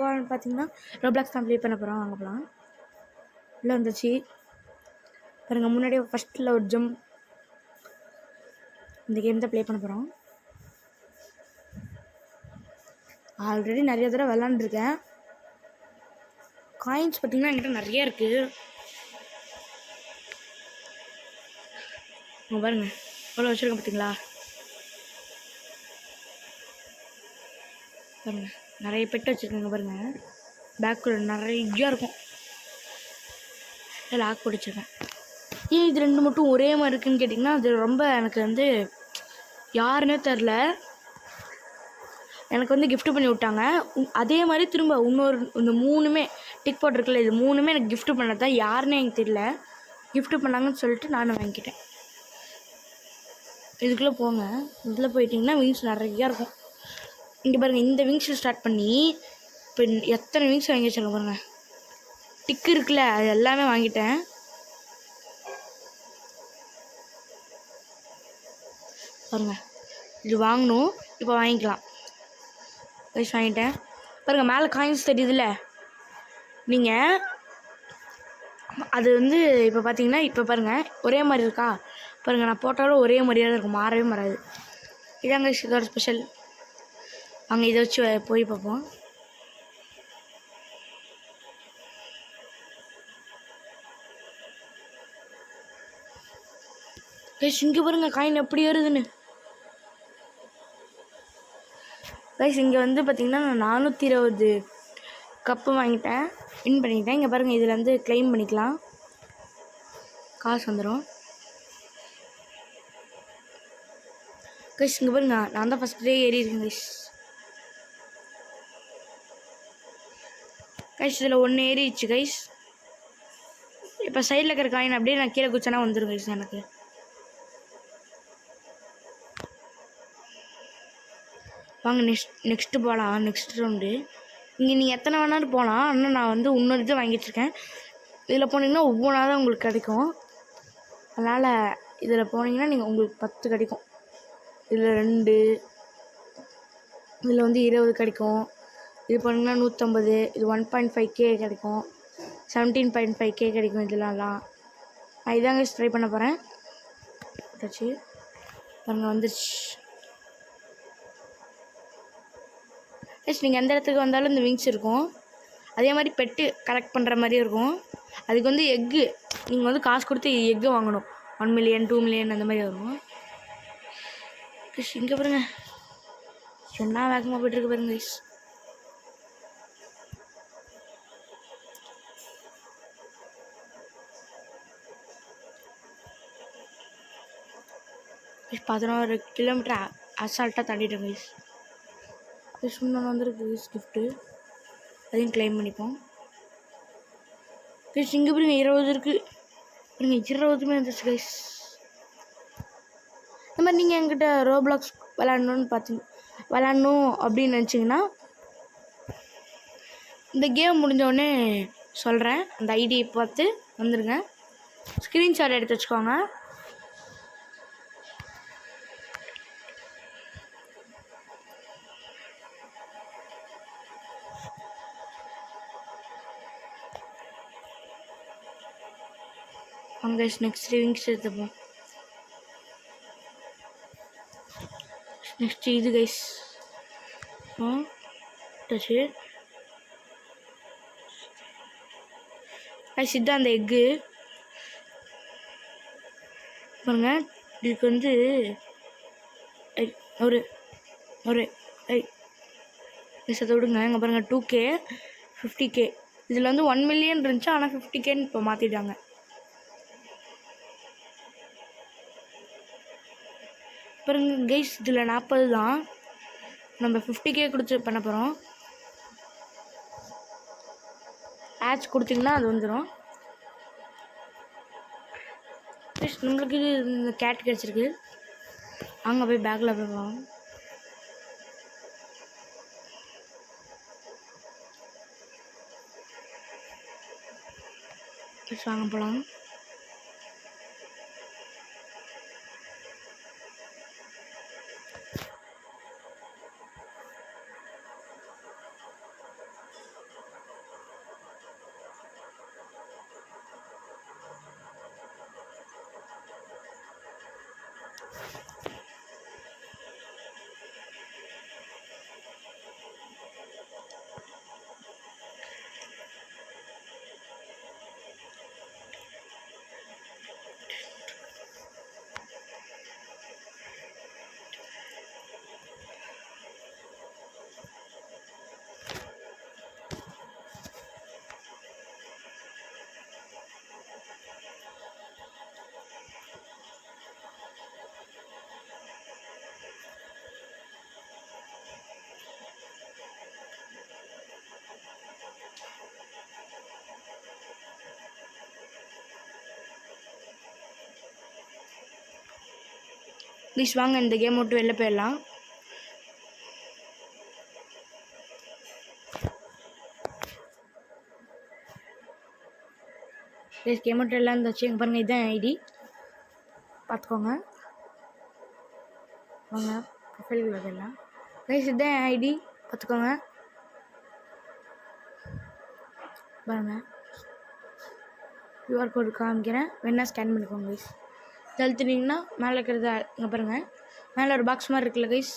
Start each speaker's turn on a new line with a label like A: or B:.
A: இப்போ பார்த்தீங்கன்னா ரோப்ளாக்ஸ் தான் ப்ளே பண்ண போகிறோம். வாங்க போகலாம். உள்ளே வந்துச்சு பாருங்கள். முன்னாடியே ஃபஸ்ட்டில் ஒரு ஜம்ப். இந்த கேம் தான் ப்ளே பண்ண போகிறோம். ஆல்ரெடி நிறைய தடவை விளாண்டுருக்கேன். காயின்ஸ் பார்த்திங்கன்னா என்கிட்ட நிறைய இருக்குது. பாருங்கள் எவ்வளோ வச்சுருக்கேன் பார்த்தீங்களா. பாருங்கள் நிறைய பெட்டு வச்சுருக்கேங்க. பாருங்கள் பேக்குள்ள நிறையா இருக்கும். லாக் பிடிச்சிருக்கேன். ஏன் இது ரெண்டு மட்டும் ஒரே மாதிரி இருக்குன்னு கேட்டிங்கன்னா அது ரொம்ப எனக்கு வந்து யாருன்னே தெரில. எனக்கு வந்து கிஃப்ட் பண்ணி விட்டாங்க. அதே மாதிரி திரும்ப இந்த மூணுமே டிக் போட்டிருக்குல்ல, இது மூணுமே எனக்கு கிஃப்ட் பண்ணது தான். யாருன்னே எனக்கு தெரியல. கிஃப்ட் பண்ணாங்கன்னு சொல்லிட்டு நானும் வாங்கிக்கிட்டேன். இதுக்குள்ளே போங்க. இதில் போயிட்டிங்கன்னா விங்ஸ் நிறையா இருக்கும். இங்கே பாருங்கள், இந்த விங்ஸ் ஸ்டார்ட் பண்ணி இப்போ எத்தனை விங்ஸ் வாங்கி வச்சாங்க பாருங்கள். டிக்கு இருக்குல்ல, அது எல்லாமே வாங்கிட்டேன். பாருங்கள் இது வாங்கணும். இப்போ வாங்கிக்கலாம். கைஸ் வாங்கிட்டேன். பாருங்கள் மேலே காயின்ஸ் தெரியுதுல்ல. நீங்கள் அது வந்து இப்போ பார்த்தீங்கன்னா இப்போ பாருங்கள் ஒரே மாதிரி இருக்கா. பாருங்கள் நான் போட்டாலும் ஒரே மாதிரியாக தான் இருக்கும், மாறவே மாறாது. இதாங்க இதோட ஸ்பெஷல். வாங்க இதை வச்சு போய் பார்ப்போம். கைஸ் இங்கே பாருங்கள் காயின் எப்படி வருதுன்னு. கைஸ் இங்கே வந்து பார்த்திங்கன்னா நான் 420 கப்பு வாங்கிட்டேன், வின் பண்ணிக்கிட்டேன். இங்கே பாருங்கள் இதில் வந்து கிளைம் பண்ணிக்கலாம், காசு வந்துடும். கைஸ் இங்கே பாருங்க நான் தான் ஃபஸ்ட் டே ஏறி இருக்கேன் கைஸ். கைஸ் இதில் ஒன்று ஏறிடுச்சு கைஸ். இப்போ சைடில் இருக்கிற காயின் அப்படியே நான் கீழே குச்சனா வந்துடும் கைஸ் எனக்கு. வாங்க நெக்ஸ்ட்டு போகலாம். நெக்ஸ்ட் ரவுண்டு இங்கே நீங்கள் எத்தனை வேணாலும் போகலாம். ஆனால் நான் வந்து இன்னொரு இது வாங்கிட்டுருக்கேன். இதில் போனீங்கன்னா ஒவ்வொன்றா தான் உங்களுக்கு கிடைக்கும். அதனால் இதில் போனீங்கன்னா நீங்கள் உங்களுக்கு 10 கிடைக்கும். இதில் 2, இதில் வந்து 20 கிடைக்கும். இது போனீங்கன்னா 150, இது 1.5K கிடைக்கும், 17.5K கிடைக்கும். இதெல்லாம் நான் இதாங்க ட்ரை பண்ண போகிறேன். பாருங்கள் வந்துருச்சு. நீங்கள் எந்த இடத்துக்கு வந்தாலும் இந்த விங்ஸ் இருக்கும். அதே மாதிரி பெட்டு கலெக்ட் பண்ணுற மாதிரியும் இருக்கும். அதுக்கு வந்து எக்கு நீங்கள் வந்து காசு கொடுத்து எக்கு வாங்கணும். 1 மில்லியன் 2 மில்லியன் அந்த மாதிரி வரும். இங்கே பாருங்க என்ன வேகமாக போய்ட்டுருக்கு பாருங்க கைஸ். கைஸ் 11 கிலோமீட்டர் அசால்ட்டாக தாண்டிட்டோம் கைஸ். இன்னொன்று வந்துருக்கு கைஸ் கிஃப்ட்டு, அதையும் கிளைம் பண்ணிப்போம். கைஸ் இங்கே பாருங்க 20 இருக்குது. பாருங்க 20மே வந்துச்சு கைஸ். இந்த மாதிரி நீங்கள் என்கிட்ட ரோப்ளாக்ஸ் விளாட்ணும் அப்படின்னு நினச்சிங்கன்னா இந்த கேம் முடிஞ்சோடனே சொல்கிறேன். அந்த ஐடியை பார்த்து வந்துடுங்க. ஸ்க்ரீன்ஷாட் எடுத்து வச்சுக்கோங்க. அங்கே நெக்ஸ்ட் விங்ஸ் எடுத்துப்போம். நெக்ஸ்ட் இது கைஸ் டச்சு கைஸ். இதுதான் அந்த எக்கு பாருங்க. இதுக்கு வந்து ஒரு அதை விடுங்க. இங்கே பாருங்கள் 2K 50K. இதில் வந்து 1 மில்லியன் இருந்துச்சு, ஆனால் 50Kன்னு இப்போ மாற்றிட்டாங்க. பாருங்க கைஸ் இதில் 40 தான். நம்ம 50K கொடுத்து பண்ண போகிறோம். ஆட்ஸ் கொடுத்திங்கன்னா அது வந்துடும். நம்மளுக்கு இது இந்த கேட் கிடச்சிருக்கு. அங்கே போய் பேக்கில் போய் போவோம். வாங்க போகலாம். ப்ளீஸ் வாங்க இந்த கேம் விட்டு வெளில போயிடலாம். ப்ளீஸ் கேம் விட்டு எல்லாம் இருந்துச்சு. எங்கே பாருங்கள், இதுதான் ஐடி பார்த்துக்கோங்க. வாங்க ப்ரொஃபைல் வரலாம். ப்ளீஸ் இதுதான் ஐடி பார்த்துக்கோங்க. பாருங்கள் QR கோடு காமிக்கிறேன், வேணா ஸ்கேன் பண்ணிக்கோங்க கைஸ். தழுத்துனீங்கன்னா மேலே இருக்கிறத இங்கே பாருங்கள், மேலே ஒரு பாக்ஸ் மாதிரி இருக்குல்ல கைஸ்,